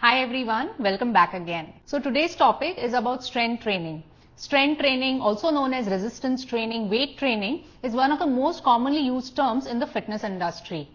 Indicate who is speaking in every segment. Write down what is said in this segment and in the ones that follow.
Speaker 1: Hi everyone, welcome back again. So today's topic is about strength training. Strength training, also known as resistance training, weight training, is one of the most commonly used terms in the fitness industry.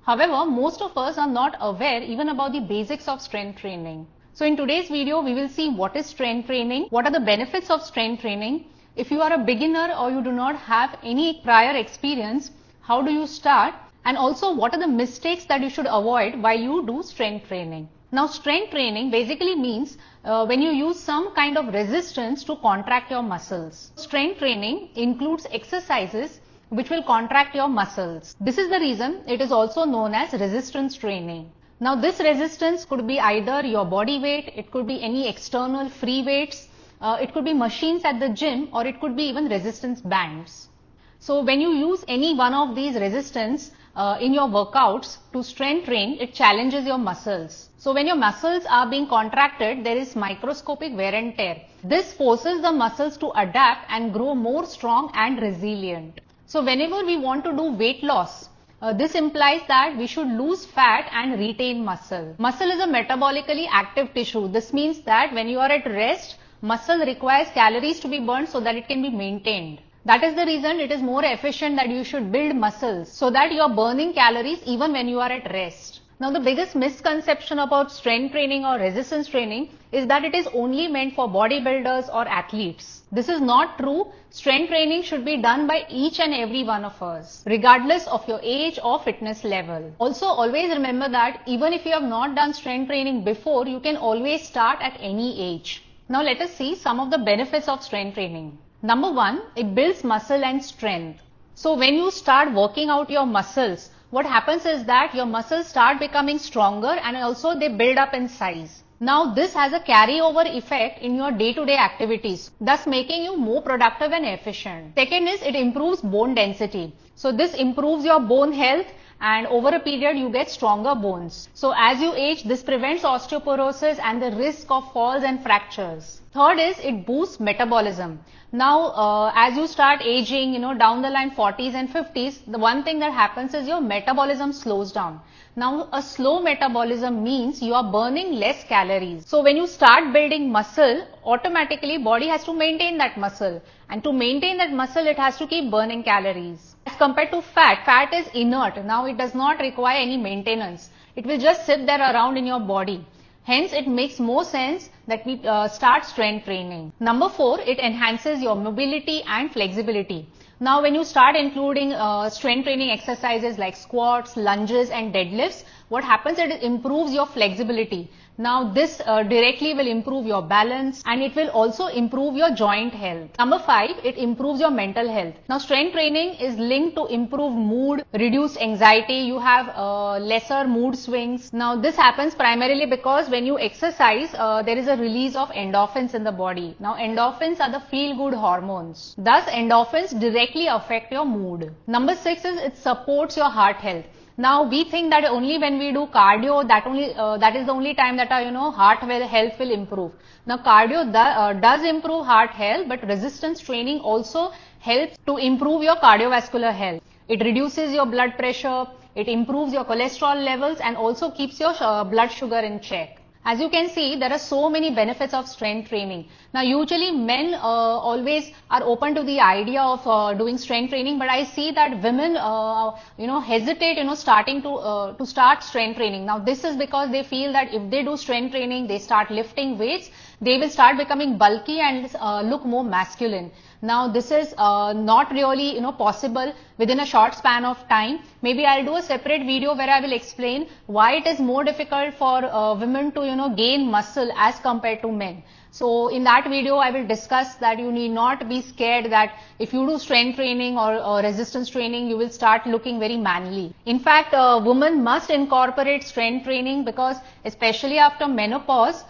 Speaker 1: However, most of us are not aware even about the basics of strength training. So in today's video, we will see what is strength training, what are the benefits of strength training. If you are a beginner or you do not have any prior experience, how do you start? And also what are the mistakes that you should avoid while you do strength training. Now strength training basically means when you use some kind of resistance to contract your muscles. Strength training includes exercises which will contract your muscles. This is the reason it is also known as resistance training. Now this resistance could be either your body weight, it could be any external free weights, it could be machines at the gym, or it could be even resistance bands. So when you use any one of these resistance in your workouts to strength train, it challenges your muscles. So when your muscles are being contracted, there is microscopic wear and tear. This forces the muscles to adapt and grow more strong and resilient. So whenever we want to do weight loss, this implies that we should lose fat and retain muscle. Muscle is a metabolically active tissue. This means that when you are at rest, muscle requires calories to be burned so that it can be maintained. That is the reason it is more efficient that you should build muscles so that you are burning calories even when you are at rest. Now the biggest misconception about strength training or resistance training is that it is only meant for bodybuilders or athletes. This is not true. Strength training should be done by each and every one of us, regardless of your age or fitness level. Also always remember that even if you have not done strength training before, you can always start at any age. Now let us see some of the benefits of strength training. Number one, it builds muscle and strength. So when you start working out your muscles, what happens is that your muscles start becoming stronger and also they build up in size. Now this has a carryover effect in your day-to-day activities, thus making you more productive and efficient. Second is it improves bone density. So this improves your bone health, and over a period you get stronger bones. So as you age, this prevents osteoporosis and the risk of falls and fractures. Third is it boosts metabolism. Now as you start aging, down the line 40s and 50s, the one thing that happens is your metabolism slows down. Now a slow metabolism means you are burning less calories. So when you start building muscle, automatically body has to maintain that muscle, and to maintain that muscle it has to keep burning calories. As compared to fat, fat is inert. Now it does not require any maintenance. It will just sit there around in your body. Hence, it makes more sense that we start strength training. Number 4, it enhances your mobility and flexibility. Now, when you start including strength training exercises like squats, lunges and deadlifts, what happens is it improves your flexibility. Now, this directly will improve your balance and it will also improve your joint health. Number 5, it improves your mental health. Now, strength training is linked to improved mood, reduced anxiety. You have lesser mood swings. Now, this happens primarily because when you exercise, there is a release of endorphins in the body. Now, endorphins are the feel-good hormones. Thus, endorphins directly affect your mood. Number 6 is it supports your heart health. Now we think that only when we do cardio, that is the only time that our heart health will improve. Now cardio does improve heart health, but resistance training also helps to improve your cardiovascular health. It reduces your blood pressure, it improves your cholesterol levels and also keeps your blood sugar in check. As you can see, there are so many benefits of strength training. Now, usually men always are open to the idea of doing strength training, but I see that women, hesitate, starting to start strength training. Now, this is because they feel that if they do strength training, they start lifting weights, they will start becoming bulky and look more masculine. Now, this is not really, possible within a short span of time. Maybe I'll do a separate video where I will explain why it is more difficult for women to, gain muscle as compared to men. So in that video, I will discuss that you need not be scared that if you do strength training or resistance training, you will start looking very manly. In fact, women must incorporate strength training because especially after menopause,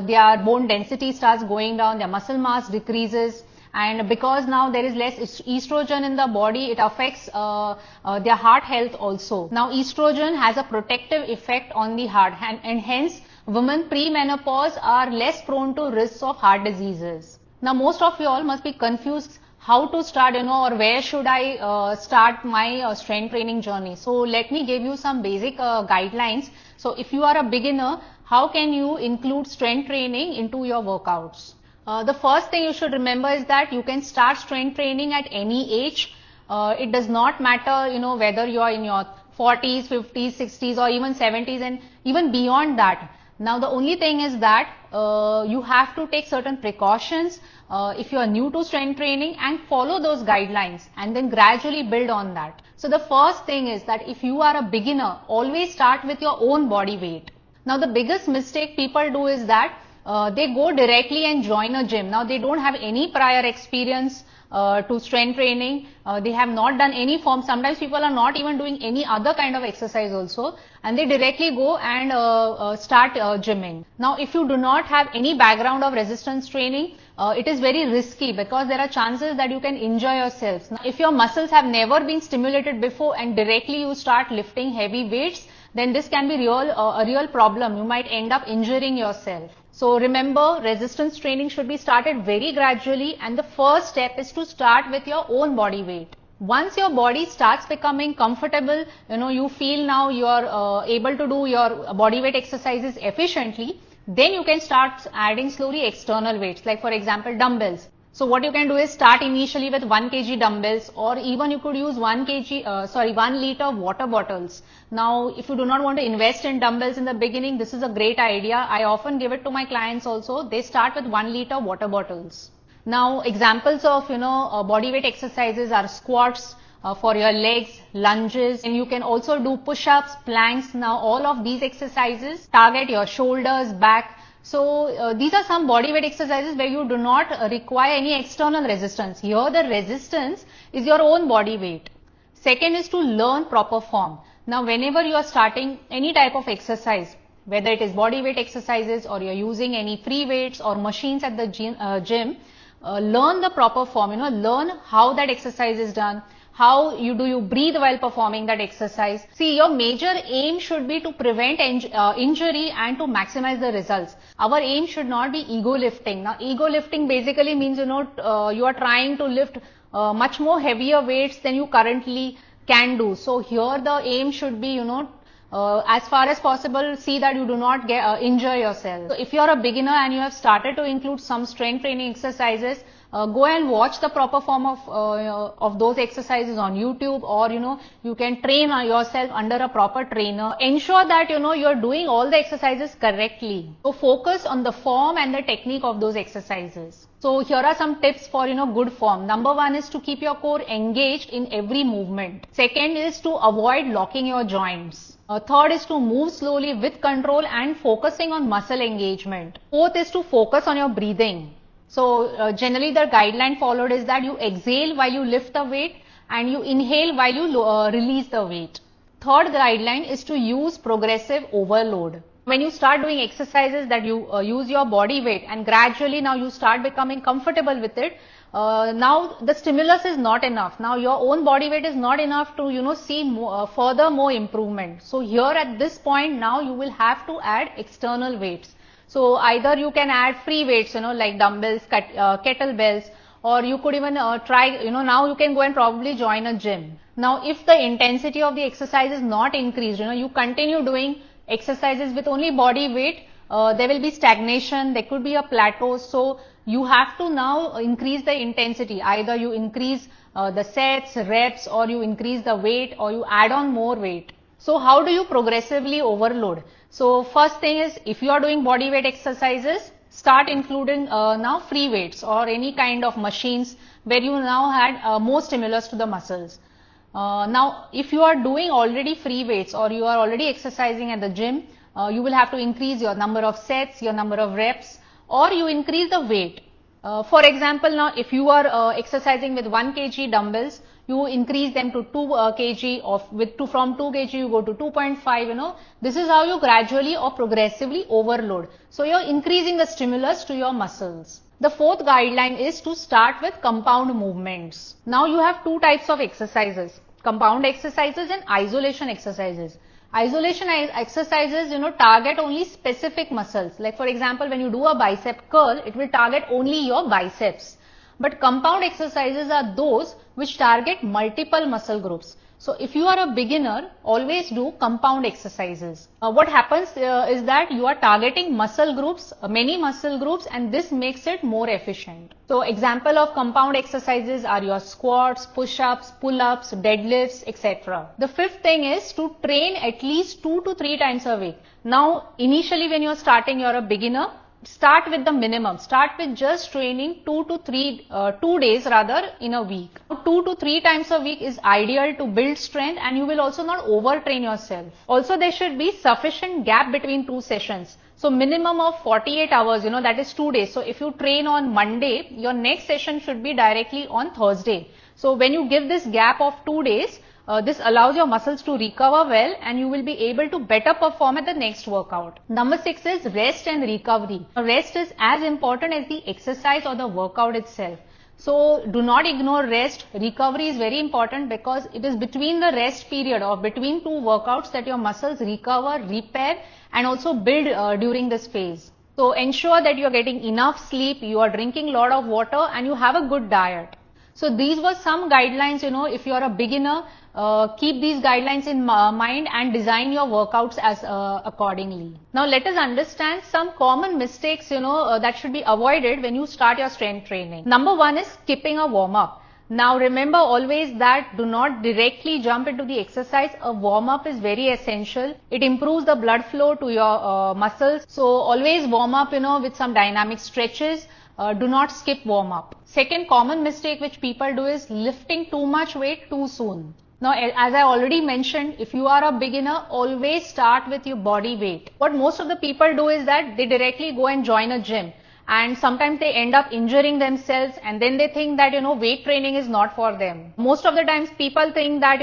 Speaker 1: their bone density starts going down, their muscle mass decreases. And because now there is less estrogen in the body, it affects their heart health also. Now estrogen has a protective effect on the heart and hence women pre-menopause are less prone to risks of heart diseases. Now most of you all must be confused how to start, or where should I start my strength training journey. So let me give you some basic guidelines. So if you are a beginner, how can you include strength training into your workouts? The first thing you should remember is that you can start strength training at any age. It does not matter, whether you are in your 40s, 50s, 60s or even 70s and even beyond that. Now the only thing is that you have to take certain precautions if you are new to strength training and follow those guidelines and then gradually build on that. So the first thing is that if you are a beginner, always start with your own body weight. Now the biggest mistake people do is that they go directly and join a gym. Now they don't have any prior experience to strength training. They have not done any form. Sometimes people are not even doing any other kind of exercise also, and they directly go and start gymming. Now if you do not have any background of resistance training, it is very risky because there are chances that you can injure yourself. Now, if your muscles have never been stimulated before and directly you start lifting heavy weights, then this can be a real problem. You might end up injuring yourself. So remember, resistance training should be started very gradually, and the first step is to start with your own body weight. Once your body starts becoming comfortable, you feel now you are able to do your body weight exercises efficiently, then you can start adding slowly external weights, like for example dumbbells. So what you can do is start initially with 1 kg dumbbells, or even you could use 1 liter water bottles. Now if you do not want to invest in dumbbells in the beginning, this is a great idea. I often give it to my clients also. They start with 1 liter water bottles. Now examples of body weight exercises are squats for your legs, lunges, and you can also do push-ups, planks. Now all of these exercises target your shoulders, back. So these are some body weight exercises where you do not require any external resistance. Here the resistance is your own body weight. Second is to learn proper form. Now whenever you are starting any type of exercise, whether it is body weight exercises or you are using any free weights or machines at the gym, learn the proper form, learn how that exercise is done. How do you breathe while performing that exercise? See, your major aim should be to prevent injury and to maximize the results. Our aim should not be ego lifting. Now, ego lifting basically means, you are trying to lift much more heavier weights than you currently can do. So here the aim should be, as far as possible, see that you do not injure yourself. So if you are a beginner and you have started to include some strength training exercises, go and watch the proper form of those exercises on YouTube, or you can train yourself under a proper trainer. Ensure that you are doing all the exercises correctly. So focus on the form and the technique of those exercises. So here are some tips for good form. Number one is to keep your core engaged in every movement. Second is to avoid locking your joints. Third is to move slowly with control and focusing on muscle engagement. Fourth is to focus on your breathing. So generally the guideline followed is that you exhale while you lift the weight and you inhale while you release the weight. Third guideline is to use progressive overload. When you start doing exercises that you use your body weight and gradually now you start becoming comfortable with it, now the stimulus is not enough. Now your own body weight is not enough to see further more improvement. So here at this point now you will have to add external weights. So either you can add free weights, like dumbbells, kettlebells, or you could even try, now you can go and probably join a gym. Now if the intensity of the exercise is not increased, you continue doing exercises with only body weight, there will be stagnation, there could be a plateau. So you have to now increase the intensity. Either you increase the sets, reps, or you increase the weight, or you add on more weight. So how do you progressively overload? So first thing is, if you are doing body weight exercises, start including now free weights or any kind of machines where you now had more stimulus to the muscles. Now if you are doing already free weights or you are already exercising at the gym, you will have to increase your number of sets, your number of reps, or you increase the weight. For example, now if you are exercising with 1 kg dumbbells, you increase them to 2 kg, from 2 kg you go to 2.5, this is how you gradually or progressively overload. So you are increasing the stimulus to your muscles. The fourth guideline is to start with compound movements. Now you have two types of exercises, compound exercises and isolation exercises. Isolation exercises, target only specific muscles. Like for example, when you do a bicep curl, it will target only your biceps. But compound exercises are those which target multiple muscle groups. So if you are a beginner, always do compound exercises. What happens is that you are targeting muscle groups, many muscle groups, and this makes it more efficient. So example of compound exercises are your squats, push-ups, pull-ups, deadlifts, etc. The fifth thing is to train at least 2 to 3 times a week. Now initially when you are starting, you are a beginner, start with the minimum. Start with just training 2 days rather in a week. 2 to 3 times a week is ideal to build strength, and you will also not overtrain yourself. Also there should be sufficient gap between 2 sessions. So minimum of 48 hours, that is 2 days. So if you train on Monday, your next session should be directly on Thursday. So when you give this gap of 2 days, this allows your muscles to recover well, and you will be able to better perform at the next workout. Number 6 is rest and recovery. Rest is as important as the exercise or the workout itself. So do not ignore rest. Recovery is very important because it is between the rest period or between 2 workouts that your muscles recover, repair, and also build during this phase. So ensure that you are getting enough sleep, you are drinking a lot of water, and you have a good diet. So these were some guidelines, if you are a beginner, keep these guidelines in mind and design your workouts as accordingly. Now let us understand some common mistakes, that should be avoided when you start your strength training. Number 1 is skipping a warm-up. Now remember always that do not directly jump into the exercise. A warm-up is very essential. It improves the blood flow to your muscles. So always warm up, with some dynamic stretches. Do not skip warm up. Second common mistake which people do is lifting too much weight too soon. Now, as I already mentioned, if you are a beginner, always start with your body weight. What most of the people do is that they directly go and join a gym, and sometimes they end up injuring themselves, and then they think that, weight training is not for them. Most of the times people think that,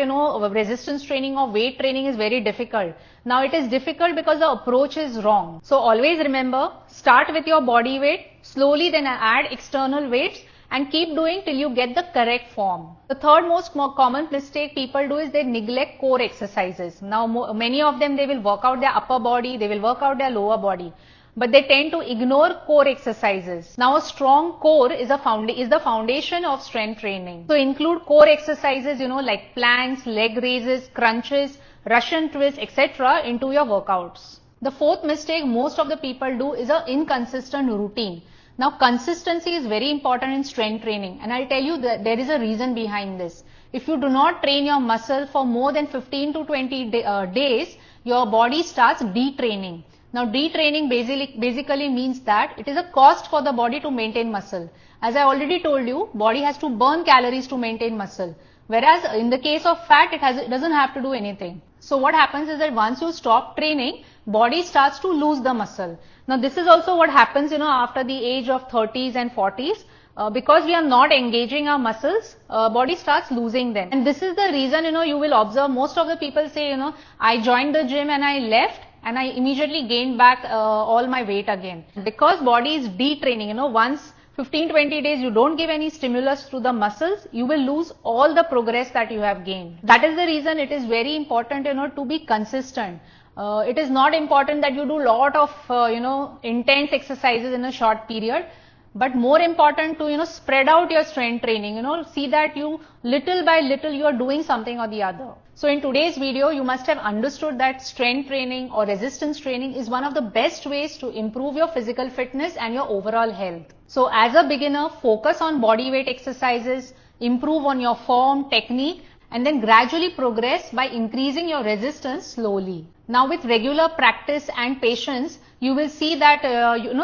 Speaker 1: resistance training or weight training is very difficult. Now it is difficult because the approach is wrong. So always remember, start with your body weight, slowly then add external weights, and keep doing till you get the correct form. The third most common mistake people do is they neglect core exercises. Now many of them, they will work out their upper body, they will work out their lower body, but they tend to ignore core exercises. Now a strong core is the foundation of strength training. So include core exercises, like planks, leg raises, crunches, Russian twists, etc. into your workouts. The fourth mistake most of the people do is an inconsistent routine. Now consistency is very important in strength training, and I'll tell you that there is a reason behind this. If you do not train your muscle for more than 15 to 20 days, your body starts detraining. Now detraining basically means that it is a cost for the body to maintain muscle. As I already told you, body has to burn calories to maintain muscle. Whereas in the case of fat, it doesn't have to do anything. So what happens is that once you stop training, body starts to lose the muscle. Now this is also what happens, after the age of 30s and 40s. Because we are not engaging our muscles, body starts losing them. And this is the reason, you will observe most of the people say, I joined the gym and I left and I immediately gained back all my weight again. Because body is detraining, once 15-20 days you don't give any stimulus to the muscles, you will lose all the progress that you have gained. That is the reason it is very important, to be consistent. It is not important that you do lot of, intense exercises in a short period, but more important to, spread out your strength training, see that you little by little you are doing something or the other. So in today's video, you must have understood that strength training or resistance training is one of the best ways to improve your physical fitness and your overall health. So as a beginner, focus on body weight exercises, improve on your form, technique, and then gradually progress by increasing your resistance slowly. Now with regular practice and patience, you will see that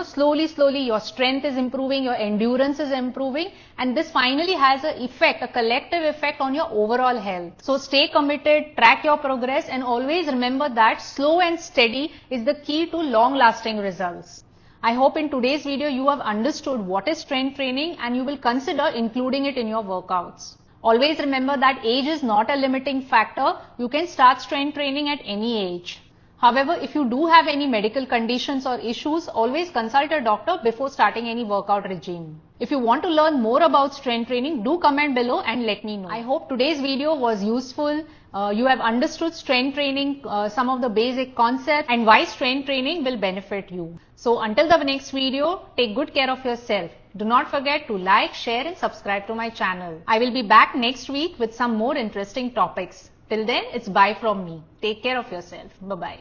Speaker 1: slowly your strength is improving, your endurance is improving, and this finally has a collective effect on your overall health. So stay committed, track your progress, and always remember that slow and steady is the key to long lasting results. I hope in today's video you have understood what is strength training and you will consider including it in your workouts. Always remember that age is not a limiting factor. You can start strength training at any age. However, if you do have any medical conditions or issues, always consult a doctor before starting any workout regime. If you want to learn more about strength training, do comment below and let me know. I hope today's video was useful. You have understood strength training, some of the basic concepts, and why strength training will benefit you. So until the next video, take good care of yourself. Do not forget to like, share and subscribe to my channel. I will be back next week with some more interesting topics. Till then, it's bye from me. Take care of yourself. Bye-bye.